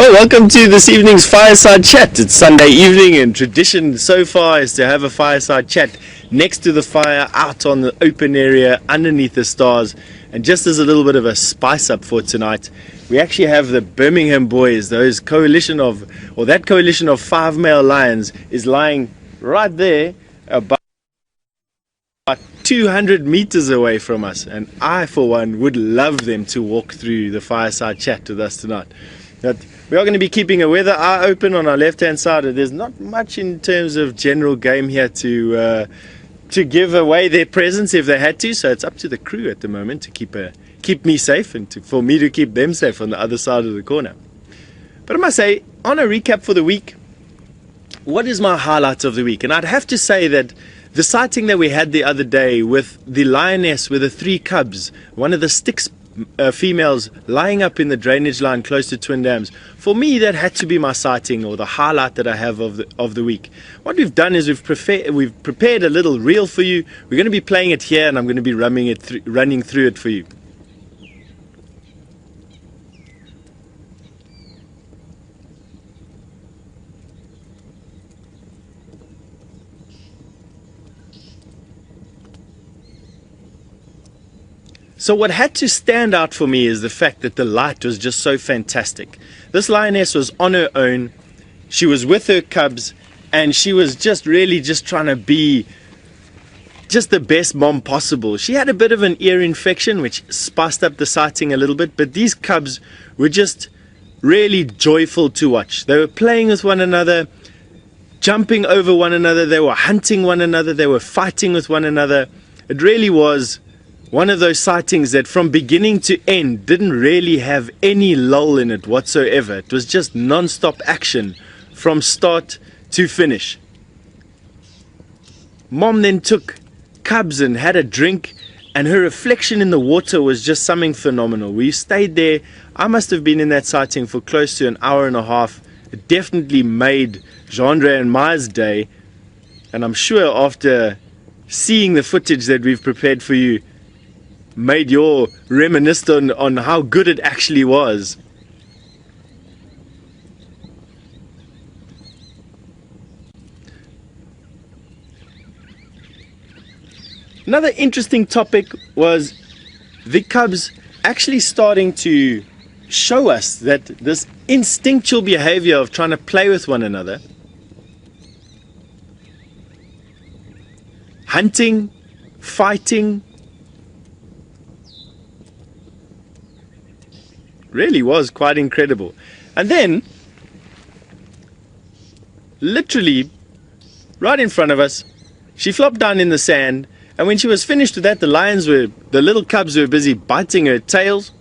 Well, welcome to this evening's Fireside Chat. It's Sunday evening, and tradition so far is to have a fireside chat next to the fire, out on the open area, underneath the stars. And just as a little bit of a spice up for tonight, we actually have the Birmingham boys. That coalition of 5 male lions is lying right there, about 200 meters away from us. And I, for one, would love them to walk through the fireside chat with us tonight. But we are going to be keeping a weather eye open on our left-hand side. There's not much in terms of general game here to give away their presence if they had to. So it's up to the crew at the moment to keep me safe and for me to keep them safe on the other side of the corner. But I must say, on a recap for the week, what is my highlight of the week? And I'd have to say that the sighting that we had the other day with the lioness with the 3 cubs, one of the sticks females lying up in the drainage line close to Twin Dams, for me that had to be my sighting, or the highlight that I have of the week. What we've done is we've prepared a little reel for you. We're going to be playing it here, and I'm going to be running through it for you. So what had to stand out for me is the fact that the light was just so fantastic. This lioness was on her own. She was with her cubs, and she was just really just trying to be just the best mom possible. She had a bit of an ear infection, which spiced up the sighting a little bit, but these cubs were just really joyful to watch. They were playing with one another, jumping over one another. They were hunting one another. They were fighting with one another. It really was one of those sightings that from beginning to end didn't really have any lull in it whatsoever. It was just non-stop action from start to finish. Mom then took cubs and had a drink, and her reflection in the water was just something phenomenal. We stayed there. I must have been in that sighting for close to an hour and a half. It definitely made Genre and Maya's day, and I'm sure after seeing the footage that we've prepared for you, made your reminisce on how good it actually was. Another interesting topic was the cubs actually starting to show us that this instinctual behavior of trying to play with one another, hunting, fighting, really was quite incredible. And then, literally, right in front of us, she flopped down in the sand, and when she was finished with that, the little cubs were busy biting her tails.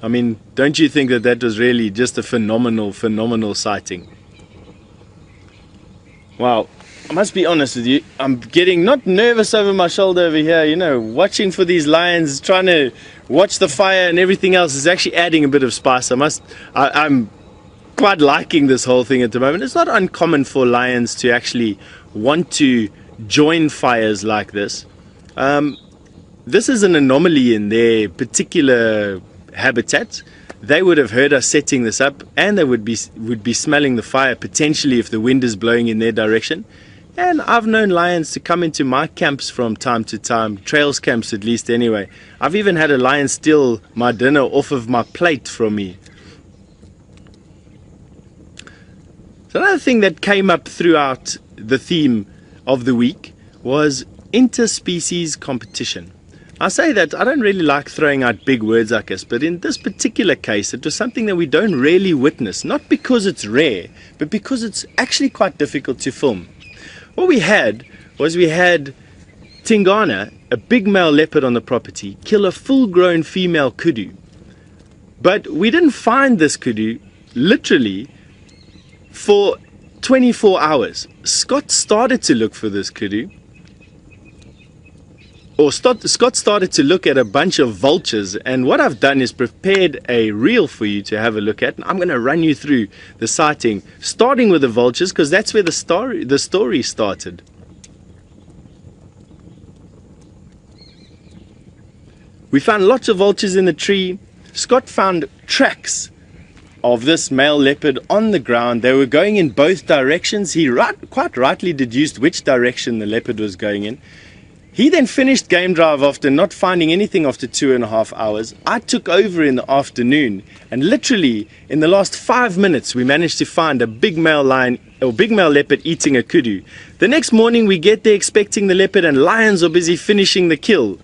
I mean, don't you think that was really just a phenomenal sighting? Wow. I must be honest with you, I'm getting not nervous over my shoulder over here, watching for these lions, trying to watch the fire and everything else is actually adding a bit of spice. I'm quite liking this whole thing at the moment. It's not uncommon for lions to actually want to join fires like this. This is an anomaly in their particular habitat. They would have heard us setting this up, and they would be smelling the fire potentially if the wind is blowing in their direction. And I've known lions to come into my camps from time to time, trails camps at least anyway. I've even had a lion steal my dinner off of my plate from me. So another thing that came up throughout the theme of the week was interspecies competition. I say that I don't really like throwing out big words like this, but in this particular case it was something that we don't really witness, not because it's rare, but because it's actually quite difficult to film. What we had Tingana, a big male leopard on the property, kill a full-grown female kudu. But we didn't find this kudu literally for 24 hours. Scott started to look for this kudu, Scott started to look at a bunch of vultures, and what I've done is prepared a reel for you to have a look at, and I'm going to run you through the sighting, starting with the vultures, because that's where the story started. We found lots of vultures in the tree. Scott found tracks of this male leopard on the ground. They were going in both directions. He quite rightly deduced which direction the leopard was going in. He then finished game drive after not finding anything after 2.5 hours. I took over in the afternoon, and literally in the last 5 minutes we managed to find a big male leopard eating a kudu. The next morning we get there expecting the leopard, and lions are busy finishing the kill.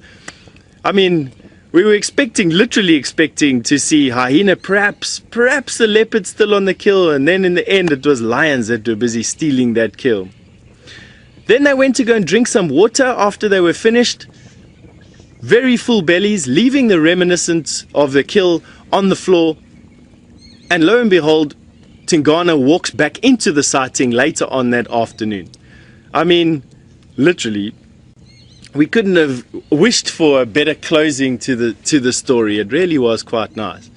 I mean, we were literally expecting to see hyena, perhaps the leopard still on the kill, and then in the end it was lions that were busy stealing that kill. Then they went to go and drink some water after they were finished. Very full bellies, leaving the reminiscence of the kill on the floor. And lo and behold, Tingana walks back into the sighting later on that afternoon. I mean, literally, we couldn't have wished for a better closing to the story. It really was quite nice.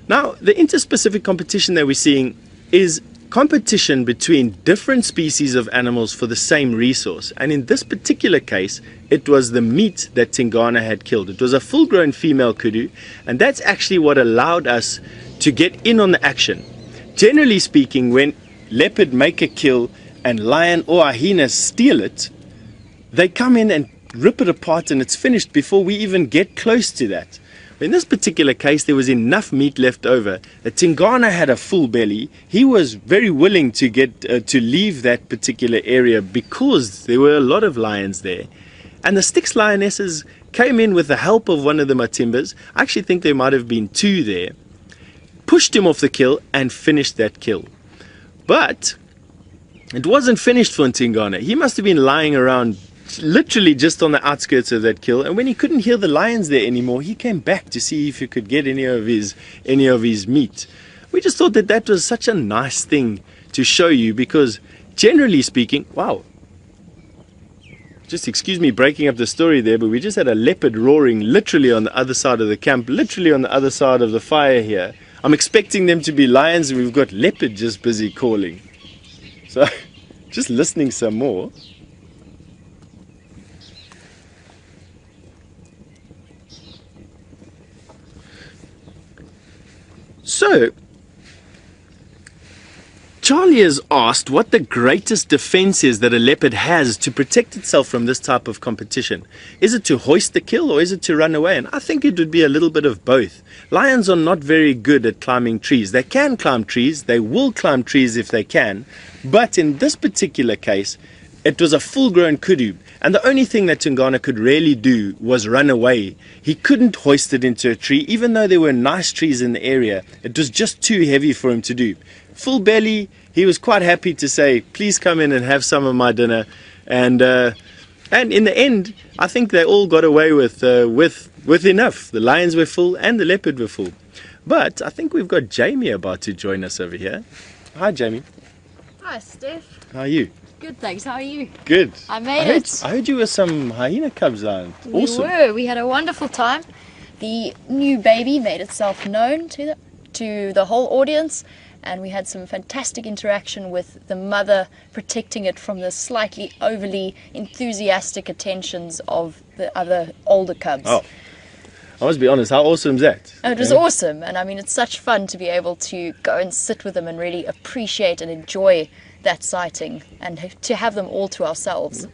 Now, the Interspecific competition that we're seeing is competition between different species of animals for the same resource. And in this particular case, it was the meat that Tingana had killed. It was a full-grown female kudu, and that's actually what allowed us to get in on the action. Generally speaking, when leopard make a kill and lion or hyena steal it, they come in and rip it apart and it's finished before we even get close to that. In this particular case, there was enough meat left over. Tingana had a full belly. He was very willing to to leave that particular area because there were a lot of lions there. And the Styx lionesses came in with the help of one of the Matimbas. I actually think there might have been 2 there. Pushed him off the kill and finished that kill. But it wasn't finished for Tingana. He must have been lying around literally just on the outskirts of that kill, and when he couldn't hear the lions there anymore, he came back to see if he could get any of his meat. We just thought that was such a nice thing to show you, because generally speaking, wow, just excuse me breaking up the story there, but we just had a leopard roaring literally on the other side of the camp, literally on the other side of the fire here. I'm expecting them to be lions, and we've got leopard just busy calling. So just listening some more. So, Charlie has asked what the greatest defense is that a leopard has to protect itself from this type of competition. Is it to hoist the kill, or is it to run away? And I think it would be a little bit of both. Lions are not very good at climbing trees. They can climb trees, they will climb trees if they can, but in this particular case, it was a full-grown kudu, and the only thing that Tingana could really do was run away. He couldn't hoist it into a tree, even though there were nice trees in the area. It was just too heavy for him to do. Full belly, he was quite happy to say, please come in and have some of my dinner. And in the end, I think they all got away with enough. The lions were full and the leopard were full. But I think we've got Jamie about to join us over here. Hi, Jamie. Hi, Steph. How are you? Good, thanks. How are you? Good. I made it. I heard you were some hyena cubs, Lion. Awesome. We were. We had a wonderful time. The new baby made itself known to the whole audience, and we had some fantastic interaction with the mother protecting it from the slightly overly enthusiastic attentions of the other older cubs. Oh, I must be honest, how awesome is that? It was awesome, and I mean, it's such fun to be able to go and sit with them and really appreciate and enjoy that sighting, and to have them all to ourselves.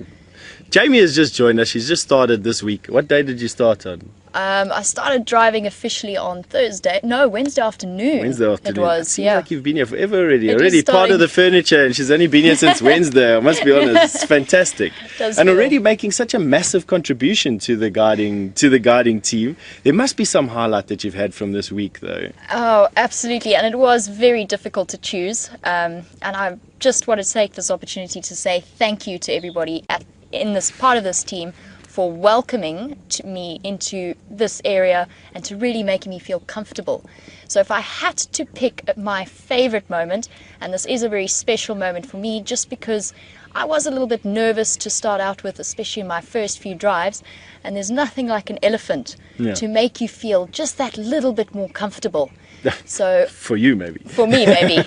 Jamie has just joined us. She's just started this week. What day did you start on? I started driving officially on Wednesday afternoon. Wednesday afternoon. It was, Seems yeah. like you've been here forever already. Already part of the furniture, and she's only been here since Wednesday. I must be honest, it's fantastic. And already making such a massive contribution to the guiding team. There must be some highlight that you've had from this week, though. Oh, absolutely, and it was very difficult to choose. And I just want to take this opportunity to say thank you to everybody in this part of this team for welcoming me into this area and to really making me feel comfortable. So if I had to pick my favorite moment, and this is a very special moment for me just because I was a little bit nervous to start out with, especially in my first few drives, and there's nothing like an elephant to make you feel just that little bit more comfortable. So for you, maybe. For me, maybe.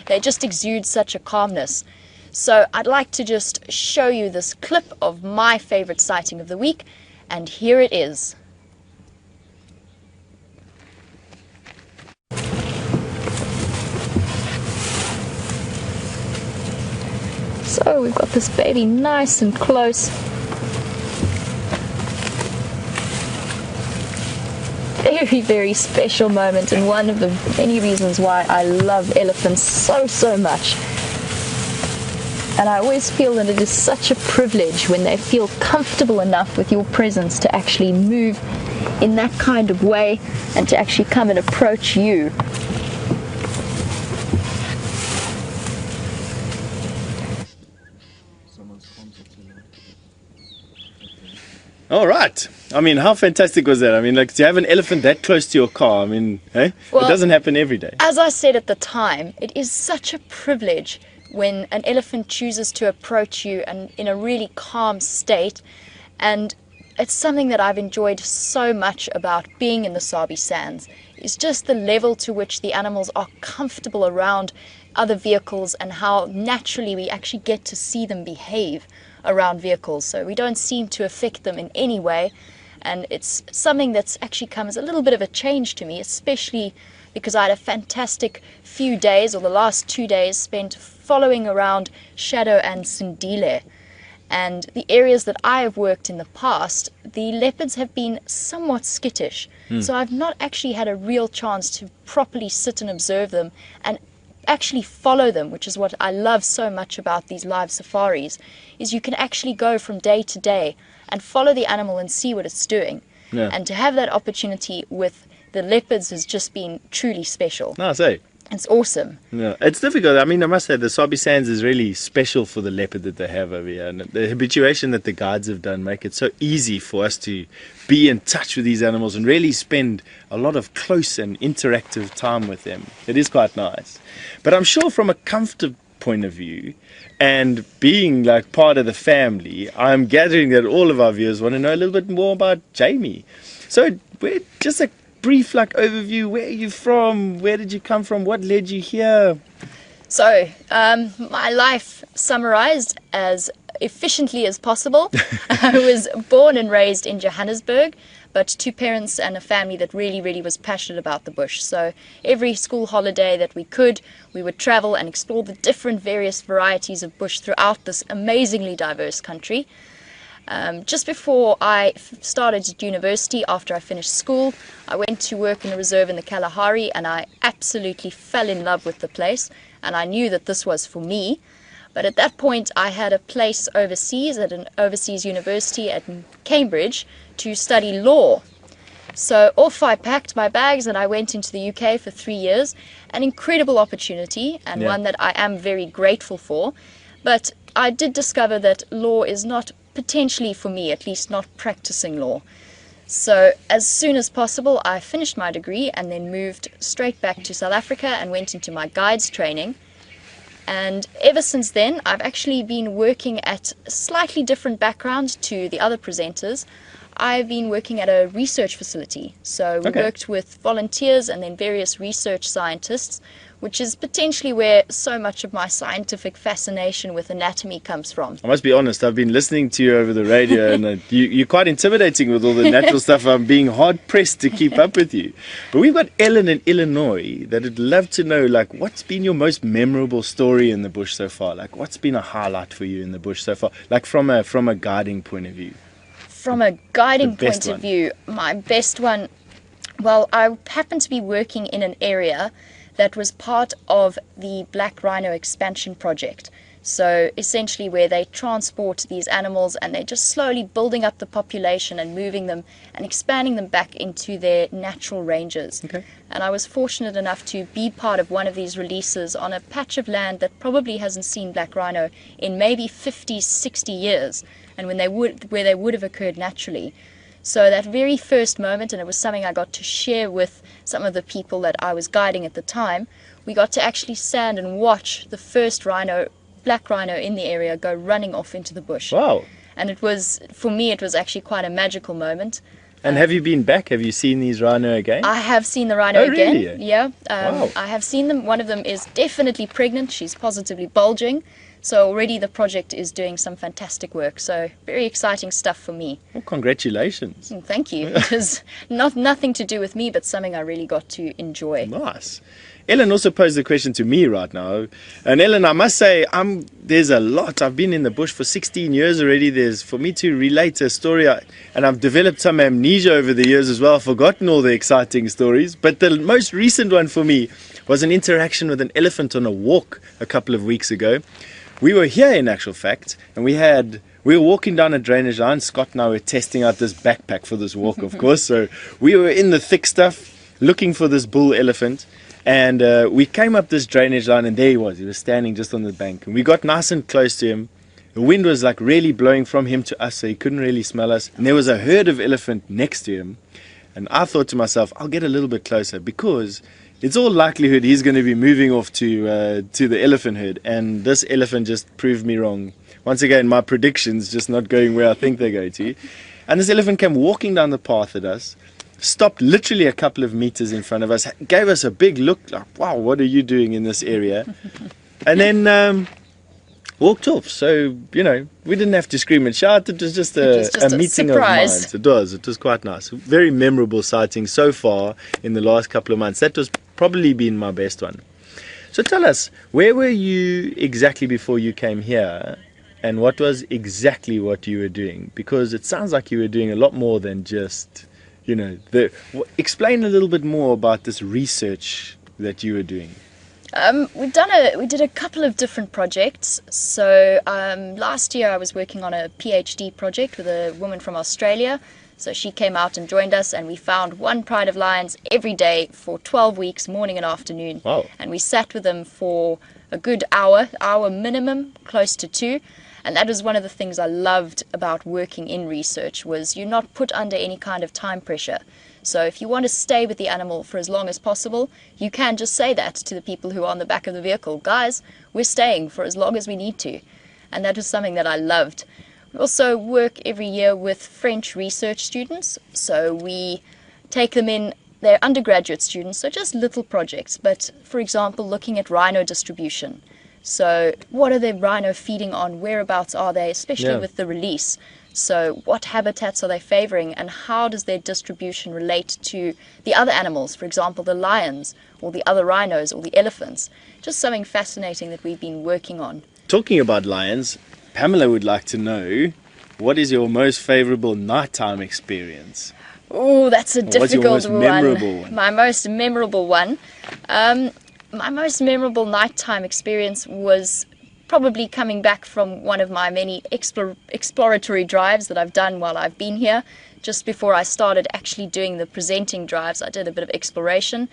They just exude such a calmness. So I'd like to just show you this clip of my favorite sighting of the week, and here it is. go. We've got this baby nice and close. Very, very special moment, and one of the many reasons why I love elephants so much. And I always feel that it is such a privilege when they feel comfortable enough with your presence to actually move in that kind of way and to actually come and approach you. All right. I mean, how fantastic was that? I mean, like, to have an elephant that close to your car, I mean, hey? Well, it doesn't happen every day. As I said at the time, it is such a privilege when an elephant chooses to approach you and in a really calm state. And it's something that I've enjoyed so much about being in the Sabi Sands, is just the level to which the animals are comfortable around other vehicles and how naturally we actually get to see them behave around vehicles. So we don't seem to affect them in any way. And it's something that's actually come as a little bit of a change to me, especially because I had a fantastic few days, or the last 2 days, spent following around Shadow and Sindile. And the areas that I have worked in the past, the leopards have been somewhat skittish. So I've not actually had a real chance to properly sit and observe them and actually follow them, which is what I love so much about these live safaris, is you can actually go from day to day and follow the animal and see what it's doing. Yeah. And to have that opportunity with the leopards has just been truly special. No, I say. It's awesome. Yeah, it's difficult. I mean, I must say the Sabi Sands is really special for the leopard that they have over here, and the habituation that the guides have done make it so easy for us to be in touch with these animals and really spend a lot of close and interactive time with them. It is quite nice. But I'm sure from a comfort point of view and being like part of the family, I'm gathering that all of our viewers want to know a little bit more about Jamie. So just a brief overview. Where are you from? Where did you come from? What led you here? So my life summarized as efficiently as possible. I was born and raised in Johannesburg, but to parents and a family that really was passionate about the bush. So every school holiday that we could, we would travel and explore the different various varieties of bush throughout this amazingly diverse country. Just before I started at university, after I finished school, I went to work in a reserve in the Kalahari, and I absolutely fell in love with the place, and I knew that this was for me. But at that point, I had a place overseas at an overseas university at Cambridge to study law. So off I packed my bags and I went into the UK for 3 years. An incredible opportunity, and one that I am very grateful for. But I did discover that law is not potentially for me, at least not practicing law. So as soon as possible, I finished my degree and then moved straight back to South Africa and went into my guides training. And ever since then, I've actually been working at a slightly different background to the other presenters. I've been working at a research facility. So we worked with volunteers and then various research scientists, which is potentially where so much of my scientific fascination with anatomy comes from. I must be honest, I've been listening to you over the radio and you're quite intimidating with all the natural stuff. I'm being hard-pressed to keep up with you. But we've got Ellen in Illinois that would love to know, what's been your most memorable story in the bush so far? What's been a highlight for you in the bush so far? From a guiding point of view. From a guiding point of view, my best one, well, I happen to be working in an area that was part of the Black Rhino expansion project. So essentially where they transport these animals and they're just slowly building up the population and moving them and expanding them back into their natural ranges. And I was fortunate enough to be part of one of these releases on a patch of land that probably hasn't seen black rhino in maybe 50, 60 years, and where they would have occurred naturally. So that very first moment, and it was something I got to share with some of the people that I was guiding at the time, we got to actually stand and watch the first black rhino in the area go running off into the bush. Wow. And it was, for me, it was actually quite a magical moment. And have you been back? Have you seen these rhino again? I have seen the rhino again. Really? Yeah. Wow. I have seen them. One of them is definitely pregnant. She's positively bulging. So already the project is doing some fantastic work. So very exciting stuff for me. Well, congratulations. Thank you. It was nothing to do with me, but something I really got to enjoy. Nice. Ellen also posed the question to me right now. And Ellen, I must say, there's a lot. I've been in the bush for 16 years already. There's, for me to relate a story, and I've developed some amnesia over the years as well. I've forgotten all the exciting stories. But the most recent one for me was an interaction with an elephant on a walk a couple of weeks ago. We were here, in actual fact, and we were walking down a drainage line. Scott and I were testing out this backpack for this walk, of course. So we were in the thick stuff, looking for this bull elephant. And we came up this drainage line, and there he was. He was standing just on the bank. And we got nice and close to him. The wind was like really blowing from him to us, so he couldn't really smell us. And there was a herd of elephant next to him. And I thought to myself, I'll get a little bit closer, because it's all likelihood he's going to be moving off to the elephant herd. And this elephant just proved me wrong. Once again, my predictions just not going where I think they're going to. And this elephant came walking down the path at us, stopped literally a couple of meters in front of us, gave us a big look like, wow, what are you doing in this area? And then walked off. So, we didn't have to scream and shout. It was just a meeting surprise. of minds. It was quite nice. Very memorable sighting so far in the last couple of months. That was probably been my best one. So tell us, where were you exactly before you came here? And what was exactly what you were doing? Because it sounds like you were doing a lot more than just... explain a little bit more about this research that you were doing. We did a couple of different projects. So last year I was working on a PhD project with a woman from Australia. So she came out and joined us, and we found one pride of lions every day for 12 weeks, morning and afternoon. Wow. And we sat with them for a good hour minimum, close to 2. And that was one of the things I loved about working in research, was you're not put under any kind of time pressure. So if you want to stay with the animal for as long as possible, you can just say that to the people who are on the back of the vehicle. Guys, we're staying for as long as we need to. And that was something that I loved. We also work every year with French research students. So we take them in, they're undergraduate students, so just little projects. But for example, looking at rhino distribution. So what are the rhino feeding on? Whereabouts are they, especially with the release? So what habitats are they favoring, and how does their distribution relate to the other animals, for example, the lions or the other rhinos or the elephants? Just something fascinating that we've been working on. Talking about lions, Pamela would like to know, what is your most favorable nighttime experience? Oh, that's a difficult one. What's your most memorable one? My most memorable one? My most memorable nighttime experience was probably coming back from one of my many exploratory drives that I've done while I've been here. Just before I started actually doing the presenting drives, I did a bit of exploration,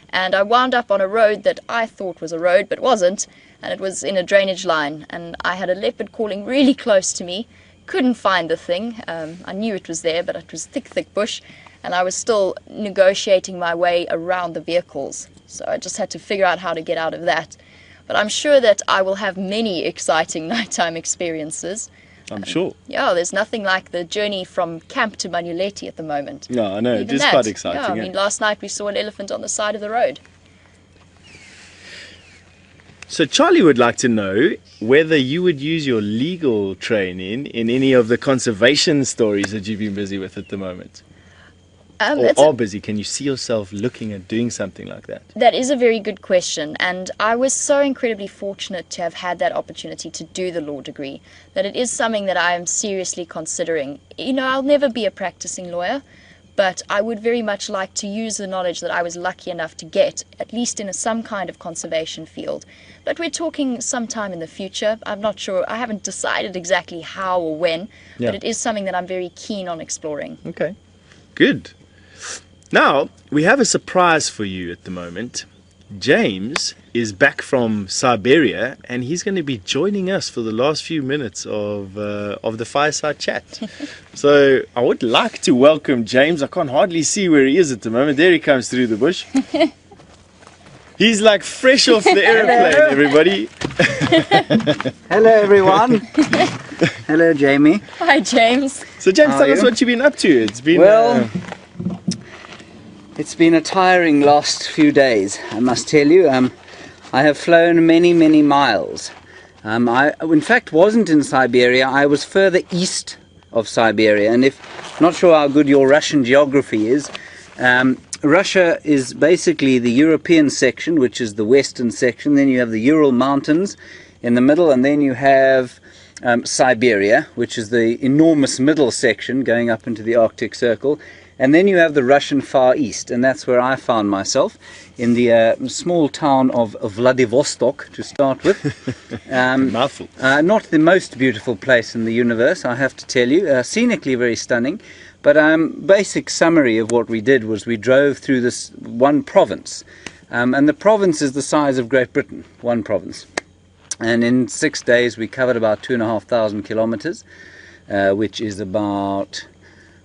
and I wound up on a road that I thought was a road but wasn't, and it was in a drainage line, and I had a leopard calling really close to me. Couldn't find the thing. I knew it was there, but it was thick bush, and I was still negotiating my way around the vehicles. So I just had to figure out how to get out of that. But I'm sure that I will have many exciting nighttime experiences. I'm sure. Yeah, there's nothing like the journey from camp to Manuleti at the moment. No, I know. It is quite exciting. Yeah, I mean, last night we saw an elephant on the side of the road. So Charlie would like to know whether you would use your legal training in any of the conservation stories that you've been busy with at the moment. Or are busy. Can you see yourself looking at doing something like that? That is a very good question, and I was so incredibly fortunate to have had that opportunity to do the law degree, that it is something that I am seriously considering. I'll never be a practicing lawyer, but I would very much like to use the knowledge that I was lucky enough to get, at least in some kind of conservation field. But we're talking sometime in the future. I'm not sure. I haven't decided exactly how or when, but it is something that I'm very keen on exploring. Okay, good. Now, we have a surprise for you at the moment. James is back from Siberia, and he's going to be joining us for the last few minutes of the Fireside chat. So I would like to welcome James. I can't hardly see where he is at the moment. There he comes through the bush. He's like fresh off the airplane, everybody. Hello, everyone. Hello, Jamie. Hi, James. So, James, tell us what you've been up to. It's been... It's been a tiring last few days, I must tell you. I have flown many, many miles, I, in fact, wasn't in Siberia. I was further east of Siberia. And not sure how good your Russian geography is, Russia is basically the European section, which is the western section. Then you have the Ural Mountains in the middle, and then you have Siberia, which is the enormous middle section going up into the Arctic Circle. And then you have the Russian Far East, and that's where I found myself, in the small town of Vladivostok, to start with. Mouthful. Not the most beautiful place in the universe, I have to tell you. Scenically very stunning. But basic summary of what we did was we drove through this one province. And the province is the size of Great Britain, one province. And in 6 days we covered about 2,500 kilometers, which is about,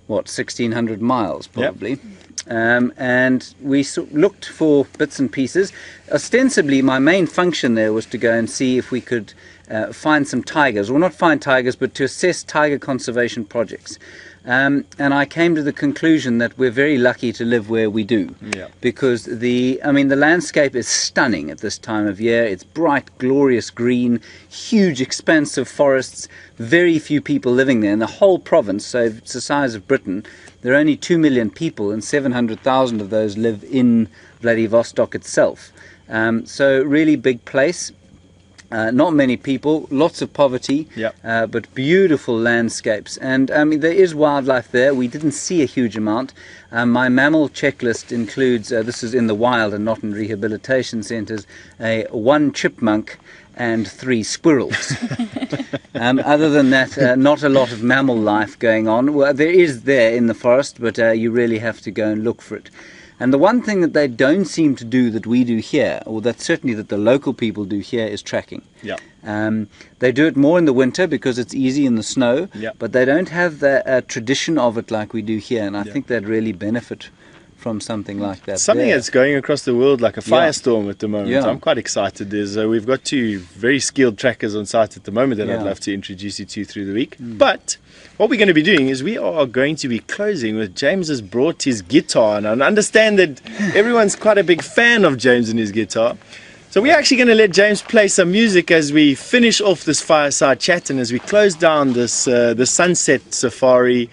what, 1,600 miles probably. Yep. And we looked for bits and pieces. Ostensibly my main function there was to go and see if we could find some tigers, or not find tigers, but to assess tiger conservation projects. And I came to the conclusion that we're very lucky to live where we do, because the landscape is stunning at this time of year. It's bright, glorious green, huge expanse of forests, very few people living there. In the whole province, so it's the size of Britain, there are only 2 million people, and 700,000 of those live in Vladivostok itself. So really big place. Not many people, lots of poverty, but beautiful landscapes. And there is wildlife there. We didn't see a huge amount. My mammal checklist includes, this is in the wild and not in rehabilitation centers, 1 chipmunk and 3 squirrels. Other than that, not a lot of mammal life going on. Well, there is there in the forest, but you really have to go and look for it. And the one thing that they don't seem to do that we do here, or that certainly that the local people do here, is tracking. They do it more in the winter because it's easy in the snow, but they don't have the tradition of it like we do here, and I think they'd really benefit from something like that. Something that's going across the world like a firestorm at the moment. Yeah. I'm quite excited. We've got 2 very skilled trackers on site at the moment that I'd love to introduce you to through the week. But what we're going to be doing is we are going to be closing with James has brought his guitar, and I understand that everyone's quite a big fan of James and his guitar. So we're actually going to let James play some music as we finish off this fireside chat and as we close down this the sunset safari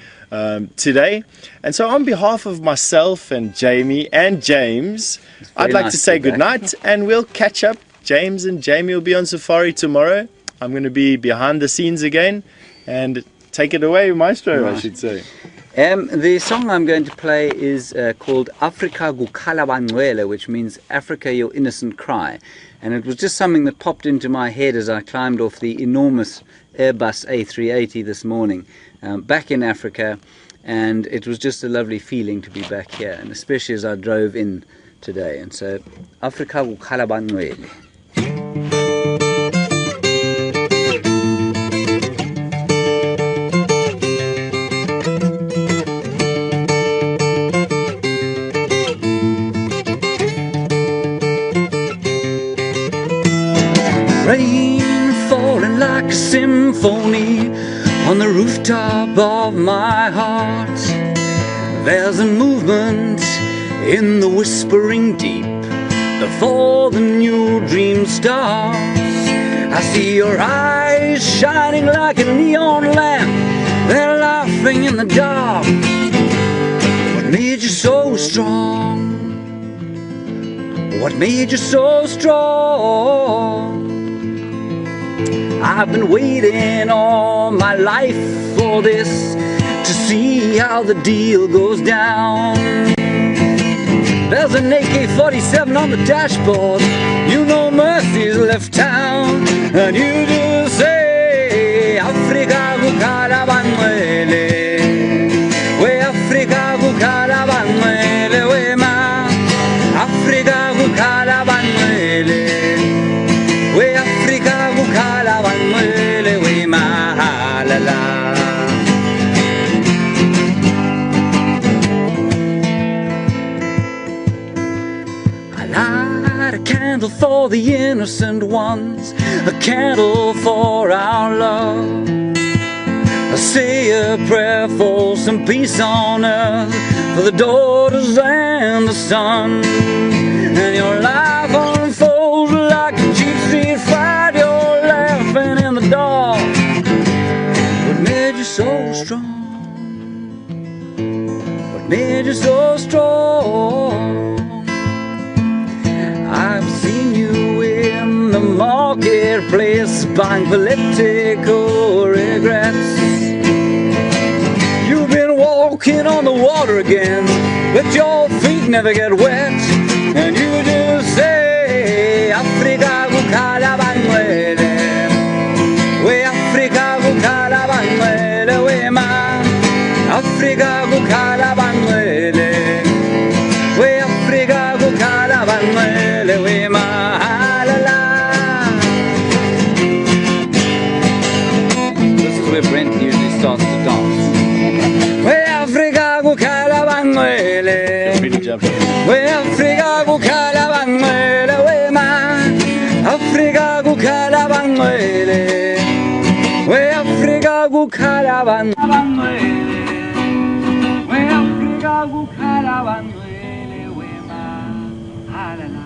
today. And so on behalf of myself and Jamie and James, I'd like to say good night, and we'll catch up. James and Jamie will be on safari tomorrow. I'm going to be behind the scenes again, and take it away, Maestro, I should say. The song I'm going to play is called Afrika Gukhala Bangcwele, which means Africa, your innocent cry. And it was just something that popped into my head as I climbed off the enormous Airbus A380 this morning, back in Africa. And it was just a lovely feeling to be back here, and especially as I drove in today. And so, Afrika Gukhala Bangcwele. Rain falling like a symphony on the rooftop of my heart. There's a movement in the whispering deep before the new dream starts. I see your eyes shining like a neon lamp. They're laughing in the dark. What made you so strong? What made you so strong? I've been waiting all my life for this, to see how the deal goes down. There's an AK-47 on the dashboard. You know mercy's left town, and you just say Afrika Gukhala Bangcwele, we Afrika Gukhala Bangcwele, we ma Afrika Gukhala Bangcwele, we Afrika Gukhala Bangcwele, we ma la la. Light a candle for the innocent ones, a candle for our love. I say a prayer for some peace on earth, for the daughters and the sons. And your life unfolds like a cheap street fight. Your laugh made you so strong. I've seen you in the marketplace buying political regrets. You've been walking on the water again, but your feet never get wet, and you just say Africa kukhala bangwele, we Africa kukhala bangwele, we ma Africa kukhala bangwele, we Africa kukhala bangwele, we ma la la. This is where Brent usually starts to dance. We Africa kukhala bangwele, we Africa kukhala bangwele, we ma Africa kukhala bangwele, we Africa kukhala bangwele, we Africa kukhala bangwele, we ma la la.